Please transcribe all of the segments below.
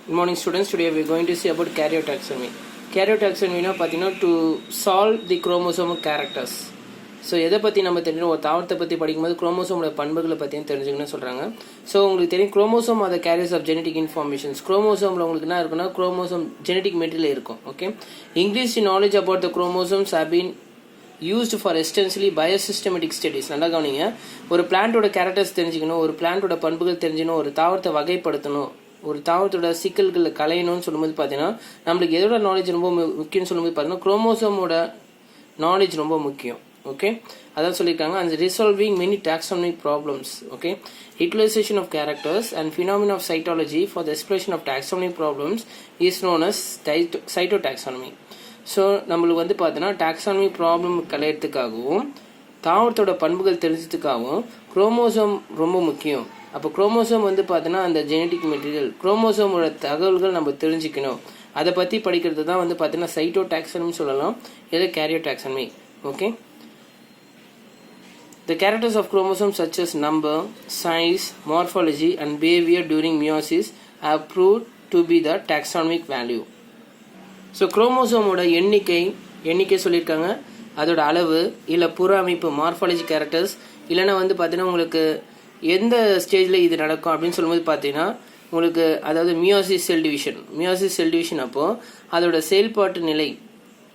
Good morning students. Today we are going to see about karyotaxonomy. Karyotaxonomy na pathina to solve the chromosomal characters. So எதை பற்றி நம்ம தெரிஞ்சோம், ஒரு தாவரத்தை பற்றி படிக்கும்போது குரோமோசோமோட பண்புகளை பற்றியும் தெரிஞ்சுக்கணும்னு சொல்கிறாங்க. ஸோ உங்களுக்கு தெரியும் குரோமோசோம் அதை கேரியர்ஸ் ஆஃப் ஜெனட்டிக் இன்ஃபார்மேஷன்ஸ். குரோமோசோமில் உங்களுக்கு என்ன இருக்குன்னா குரோமோசோம் ஜெனட்டிக் மெட்டீரியல் இருக்கும். Okay, increase knowledge about the chromosomes have been used for extensively biosystematic studies. நல்லா கவனிங்க, ஒரு பிளான்ட்டோட கேரக்டர்ஸ் தெரிஞ்சுக்கணும், ஒரு பிளான்ட்டோட பண்புகள் தெரிஞ்சுக்கணும், ஒரு தாவரத்தை வகைப்படுத்தணும், ஒரு தாவரத்தோட சிக்கல்களை களையணும்னு சொல்லும்போது பார்த்தீங்கன்னா நம்மளுக்கு எதோட நாலேஜ் ரொம்ப முக்கியம்னு சொல்லும்போது பார்த்தீங்கன்னா குரோமோசோமோட நாலேஜ் ரொம்ப முக்கியம். ஓகே, அதான் சொல்லியிருக்காங்க. And resolving many taxonomic problems. Okay, utilization of characters and phenomena of cytology for the expression of taxonomic problems is known as cytotaxonomy. So நம்மளுக்கு வந்து பார்த்தீங்கன்னா டாக்ஸானமி ப்ராப்ளம் களையறதுக்காகவும் தாவரத்தோட பண்புகள் தெரிஞ்சதுக்காகவும் குரோமோசோம் ரொம்ப முக்கியம். அப்போ குரோமோசோம் வந்து பார்த்தீங்கன்னா அந்த ஜெனட்டிக் மெட்டீரியல், குரோமோசோமோட தகவல்கள் நம்ம தெரிஞ்சுக்கணும். அதை பற்றி படிக்கிறது தான் வந்து பார்த்தீங்கன்னா சைட்டோடாக்ஸானமி சொல்லலாம், இல்லை karyotaxonomy. Okay, the characters of chromosomes such as number, size, morphology and behavior during meiosis have proved to be the taxonomic value. So குரோமோசோமோட எண்ணிக்கை சொல்லியிருக்காங்க, அதோட அளவு இல்லை புற அமைப்பு மார்ஃபாலஜி கேரக்டர்ஸ், இல்லைன்னா வந்து பார்த்தீங்கன்னா உங்களுக்கு எந்த ஸ்டேஜில் இது நடக்கும் அப்படின்னு சொல்லும்போது பார்த்தீங்கன்னா உங்களுக்கு அதாவது மியோசிஸ் செல் டிவிஷன் அப்போது அதோட செயல்பாட்டு நிலை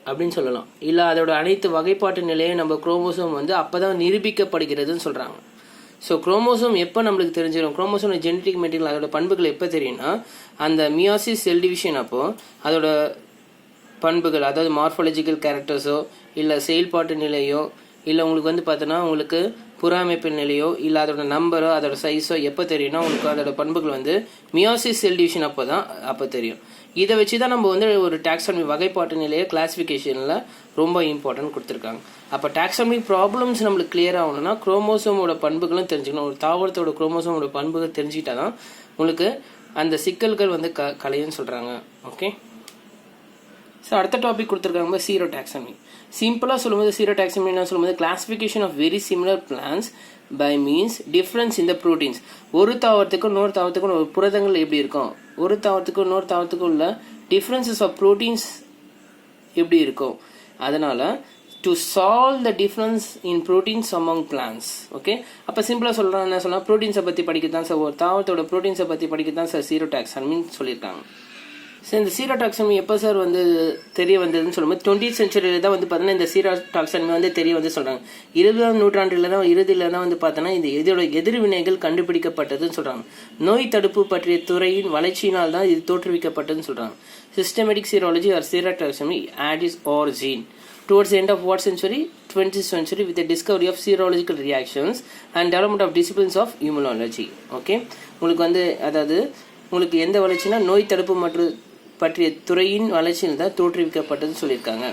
அப்படின்னு சொல்லலாம், இல்லை அதோட அனைத்து வகைப்பாட்டு நிலையை நம்ம குரோமோசோம் வந்து அப்போ தான் நிரூபிக்கப்படுகிறதுன்னு சொல்கிறாங்க. ஸோ குரோமோசோம் எப்போ நம்மளுக்கு தெரிஞ்சிடும், குரோமோசோம் ஜெனட்டிக் மெட்டீரியல் அதோட பண்புகள் எப்போ தெரியும்னா அந்த மியோசிஸ் செல் டிவிஷன் அப்போது அதோட பண்புகள் அதாவது மார்ஃபாலஜிக்கல் கேரக்டர்ஸோ இல்லை செயல்பாட்டு நிலையோ இல்லை உங்களுக்கு வந்து பார்த்தோன்னா உங்களுக்கு புற அமைப்பு நிலையோ இல்லை அதோட நம்பரோ அதோட சைஸோ எப்போ தெரியும்னா உங்களுக்கு அதோட பண்புகள் வந்து மியோசிஸ் செல் டிவிஷன் அப்போ தெரியும். இதை வச்சு தான் நம்ம வந்து ஒரு டாக்ஸானமி வகைப்பாட்டு நிலையை கிளாசிஃபிகேஷனில் ரொம்ப இம்பார்ட்டன்ட் கொடுத்துருக்காங்க. அப்போ டாக்ஸானமி ப்ராப்ளம்ஸ் நம்மளுக்கு கிளியர் ஆகணும்னா குரோமோசோமோட பண்புகளும் தெரிஞ்சுக்கணும். ஒரு தாவரத்தோட குரோமோசோமோட பண்புகள் தெரிஞ்சுக்கிட்டா தான் உங்களுக்கு அந்த சிக்கல்கள் வந்து கலையுன்னு சொல்கிறாங்க. ஓகே, ஸோ அடுத்த டாபிக் கொடுத்துருக்காங்க சீரோ டாக்ஸானமி. சிம்பிளாக சொல்லும்போது சீரோ டாக்ஸானமி என்ன சொல்லும்போது classification of very similar plants by means difference in the proteins. ஒரு தாவரத்துக்கும் இன்னொரு தாவரத்துக்கும் ஒரு புரதங்கள் எப்படி இருக்கும், ஒரு தாவரத்துக்கும் இன்னொரு தாவரத்துக்கும் உள்ள டிஃப்ரென்சஸ் ஆஃப் ப்ரோட்டீன்ஸ் எப்படி இருக்கும், அதனால to solve the difference in proteins among plants. Okay, அப்போ சிம்பிளாக சொல்கிறேன் என்ன சொன்னால் ப்ரோட்டீன்ஸை பற்றி படிக்கத்தான் சார், ஒரு தாவரத்தோட ப்ரோட்டீன்ஸை பற்றி படிக்கத்தான் சார் சீரோ டாக்ஸானமின்னு சொல்லியிருக்காங்க. ஸோ இந்த சீரோ டாக்ஸானமி எப்போ சார் வந்து தெரிய வந்ததுன்னு சொல்லும்போது 20th century தான் வந்து பார்த்தோன்னா இந்த சீரோ டாக்ஸானமி வந்து தெரிய வந்து சொல்கிறாங்க. 20ஆம் நூற்றாண்டில் தான் வந்து பார்த்தோன்னா இந்த இதோட எதிர்வினைகள் கண்டுபிடிக்கப்பட்டதுன்னு சொல்கிறாங்க. நோய் தடுப்பு பற்றிய துறையின் வளர்ச்சியினால் தான் இது தோற்றுவிக்கப்பட்டதுன்னு சொல்கிறாங்க. Systematic serology or serotaxonomy at its origin towards the end of what century? 20th century with the discovery of serological reactions and development of disciplines of immunology. Okay, உங்களுக்கு வந்து அதாவது உங்களுக்கு எந்த வளர்ச்சினா நோய் தடுப்பு மற்றும் பற்றிய துறையின் வளர்ச்சியில் தான் தோற்றுவிக்கப்பட்டதுன்னு சொல்லியிருக்காங்க.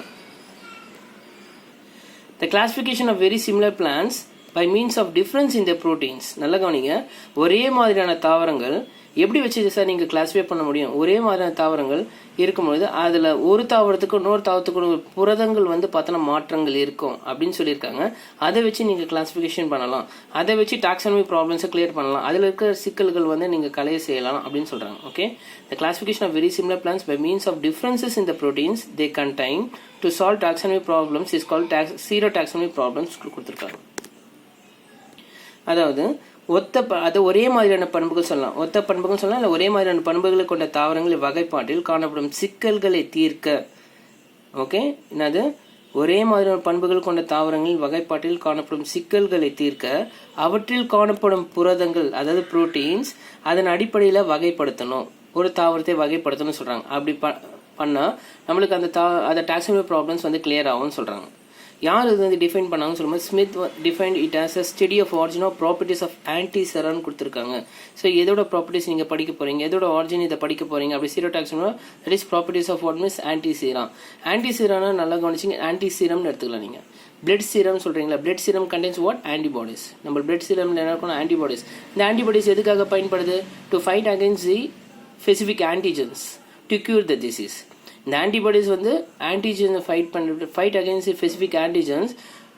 The classification of very similar plants by means of difference in their proteins. நல்லா கவனிங்க, ஒரே மாதிரியான தாவரங்கள் எப்படி வச்சு சார் நீங்கள் கிளாஸிஃபை பண்ண முடியும்? ஒரே மாதிரியான தாவரங்கள் இருக்கும்பொழுது அதில் ஒரு தாவரத்துக்கும் இன்னொரு தாவரத்துக்கும் புரதங்கள் வந்து பார்த்தோன்னா மாற்றங்கள் இருக்கும் அப்படின்னு சொல்லியிருக்காங்க. அதை வச்சு நீங்கள் கிளாஸிஃபிகேஷன் பண்ணலாம், அதை வச்சு டாக்ஸானமி ப்ராப்ளம்ஸை கிளியர் பண்ணலாம், அதில் இருக்கிற சிக்கல்கள் வந்து நீங்கள் களைய செய்யலாம் அப்படின்னு சொல்கிறாங்க. Okay, the classification of very similar plants by means of differences in the proteins they contain to solve taxonomy problems is called serotaxonomy problems கொடுத்துருக்காங்க. அதாவது அது ஒரே மாதிரியான பண்புகள் சொல்லலாம், ஒத்த பண்புகள் சொல்லலாம், இல்லை ஒரே மாதிரியான பண்புகளை கொண்ட தாவரங்களின் வகைப்பாட்டில் காணப்படும் சிக்கல்களை தீர்க்க. ஓகே, என்னது ஒரே மாதிரியான பண்புகள் கொண்ட தாவரங்களின் வகைப்பாட்டில் காணப்படும் சிக்கல்களை தீர்க்க அவற்றில் காணப்படும் புரதங்கள் அதாவது புரோட்டீன்ஸ் அதன் அடிப்படையில் வகைப்படுத்தணும், ஒரு தாவரத்தை வகைப்படுத்தணும்னு சொல்றாங்க. அப்படி பண்ணா நம்மளுக்கு அந்த டாக்ஸானமி ப்ராப்ளம்ஸ் வந்து கிளியர் ஆகும்னு சொல்றாங்க. யார் இது வந்து டிஃபைன் பண்ணாங்கன்னு சொல்லும்போது Smith defined it as a study of origin of properties of antiserum கொடுத்துருக்காங்க. ஸோ எதோட ப்ராப்பர்ட்டிஸ் நீங்கள் படிக்க போறீங்க, எதோட ஆரிஜின் இதை படிக்க போறீங்க அப்படி serotaxonomy that is properties of what means antiserum. ஆன்டிசீரானா நல்லா கவனிச்சிங்க, ஆன்டிசீரம்னு எடுத்துக்கலாம். நீங்கள் பிளட் சீரம் சொல்றீங்களா, blood serum contains what antibodies. நம்ம பிளட் சீரம்ல என்ன இருக்கணும் ஆன்டிபாடிஸ். இந்த ஆன்டிபாடிஸ் எதுக்காக பயன்படுது? To fight against the specific antigens to cure the disease. இந்த ஆன்டிபாடிஸ் வந்து antigen fight against specific antigens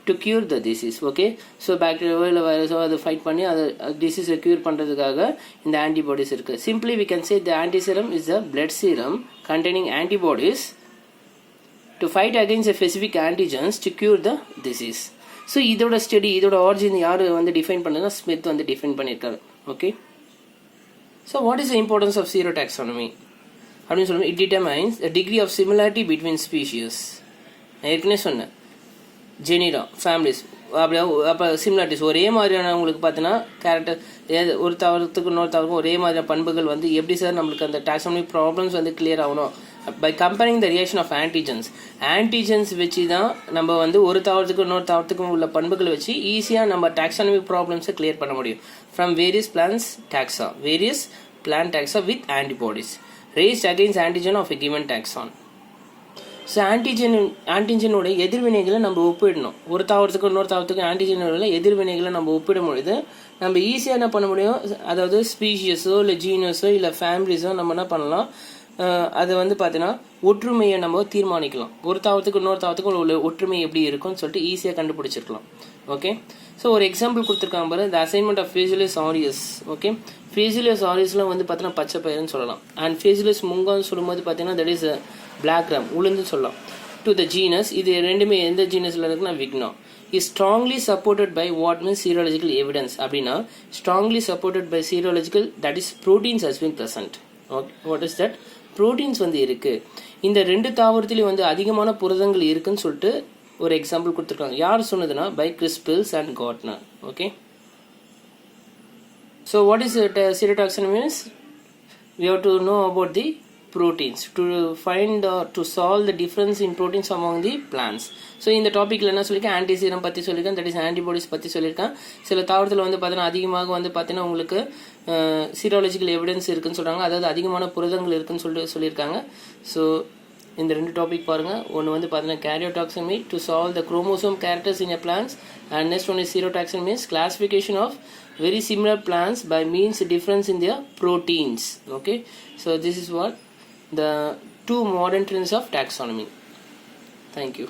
to cure the disease. Okay, so bacterial virus அதை ஃபைட் பண்ணி அதை டிசீஸை க்யூர் பண்ணுறதுக்காக இந்த ஆன்டிபாடிஸ் இருக்குது. Simply we can say the antiserum is a blood serum containing antibodies to fight against a specific antigens to cure the disease. So இதோட study, இதோட origin யார் வந்து டிஃபைன் பண்ணதுன்னா ஸ்மித் வந்து டிஃபைன் பண்ணியிருக்காரு. Okay, so what is the importance of serotaxonomy அப்படின்னு சொல்லுவோம். It determines the degree of similarity between species. நான் ஏற்கனவே சொன்னேன், ஜெனிரா, ஃபேமிலிஸ், அப்படியே அப்போ சிமிலாரிட்டிஸ் ஒரே மாதிரியான உங்களுக்கு பார்த்தீங்கன்னா கேரக்டர் ஒரு தாவரத்துக்கு இன்னொரு தாவரத்துக்கும் ஒரே மாதிரியான பண்புகள் வந்து எப்படி சார் நம்மளுக்கு அந்த டாக்ஸானமி ப்ராப்ளம்ஸ் வந்து கிளியர் ஆகணும்? By comparing the reaction of antigens வச்சு தான் நம்ம வந்து ஒரு தாவரத்துக்கு இன்னொரு தாவரத்துக்கும் உள்ள பண்புகளை வச்சு ஈஸியாக நம்ம டாக்ஸானமி ப்ராப்ளம்ஸை கிளியர் பண்ண முடியும். From various plant taxa with antibodies raised against antigen of a given taxon. So ஆன்டிஜனோட எதிர்வினைகளை நம்ம ஒப்பிடணும். ஒரு தாவரத்துக்கு இன்னொரு தாவரத்துக்கு ஆன்டிஜனோட எதிர்வினைகளை நம்ம ஒப்பிடும் பொழுது நம்ம ஈஸியாக என்ன பண்ண முடியும்? அதாவது ஸ்பீஷியஸோ இல்லை ஜீனஸோ இல்லை ஃபேமிலிஸோ நம்ம என்ன பண்ணலாம், அதை வந்து பார்த்தீங்கன்னா ஒற்றுமையை நம்ம தீர்மானிக்கலாம். ஒரு தாவரத்துக்கு இன்னொரு தாவரத்துக்கு உள்ள ஒற்றுமை எப்படி இருக்கும்னு சொல்லிட்டு ஈஸியாக கண்டுபிடிச்சிருக்கலாம். ஓகே, ஸோ ஒரு எக்ஸாம்பிள் கொடுத்துருக்காங்க பாரு, the assignment of Phaseolus aureus. Okay, Phaseolus ஆரியஸ்லாம் வந்து பார்த்தீங்கன்னா பச்சை பயிர்னு சொல்லலாம். அண்ட் ஃபேசியலிஸ் முங்கான்னு சொல்லும்போது பார்த்தீங்கன்னா தட் இஸ் பிளாக் கிராம், உளுந்து சொல்லலாம். டு த ஜீனஸ், இது ரெண்டுமே எந்த ஜீனஸில் இருக்குன்னா Vigna. Is strongly supported by what means serological evidence அப்படின்னா strongly supported by serological, that is proteins has been present. Okay, what is that? Proteins வந்து இருக்குது. இந்த ரெண்டு தாவரத்துலேயும் வந்து அதிகமான புரதங்கள் இருக்குன்னு சொல்லிட்டு ஒரு எக்ஸாம்பிள் கொடுத்துருக்காங்க. யார் சொன்னதுன்னா by Crispils and Gardner. Okay, so what is serotaxonomy means we have to know about the proteins to find to solve the difference in proteins among the plants. So இந்த டாப்பிக்கில் என்ன சொல்லியிருக்கேன், ஆன்டிசீரம் பற்றி சொல்லியிருக்கேன், தட் இஸ் ஆன்டிபாடிஸ் பற்றி சொல்லியிருக்கேன். சில தாவரத்தில் வந்து பார்த்தீங்கன்னா அதிகமாக வந்து பார்த்தீங்கன்னா உங்களுக்கு சீரோலஜிக்கல் எவிடன்ஸ் இருக்குன்னு சொல்கிறாங்க, அதாவது அதிகமான புரதங்கள் இருக்குன்னு சொல்லியிருக்காங்க. ஸோ இந்த ரெண்டு டாபிக் பாருங்கள். ஒன்று வந்து பார்த்தீங்கன்னா karyotaxonomy to solve the chromosome characters in a plants, and next one is serotaxonomy means classification of very similar plants by means difference in their proteins. Okay, so this is what the two modern trends of taxonomy. Thank you.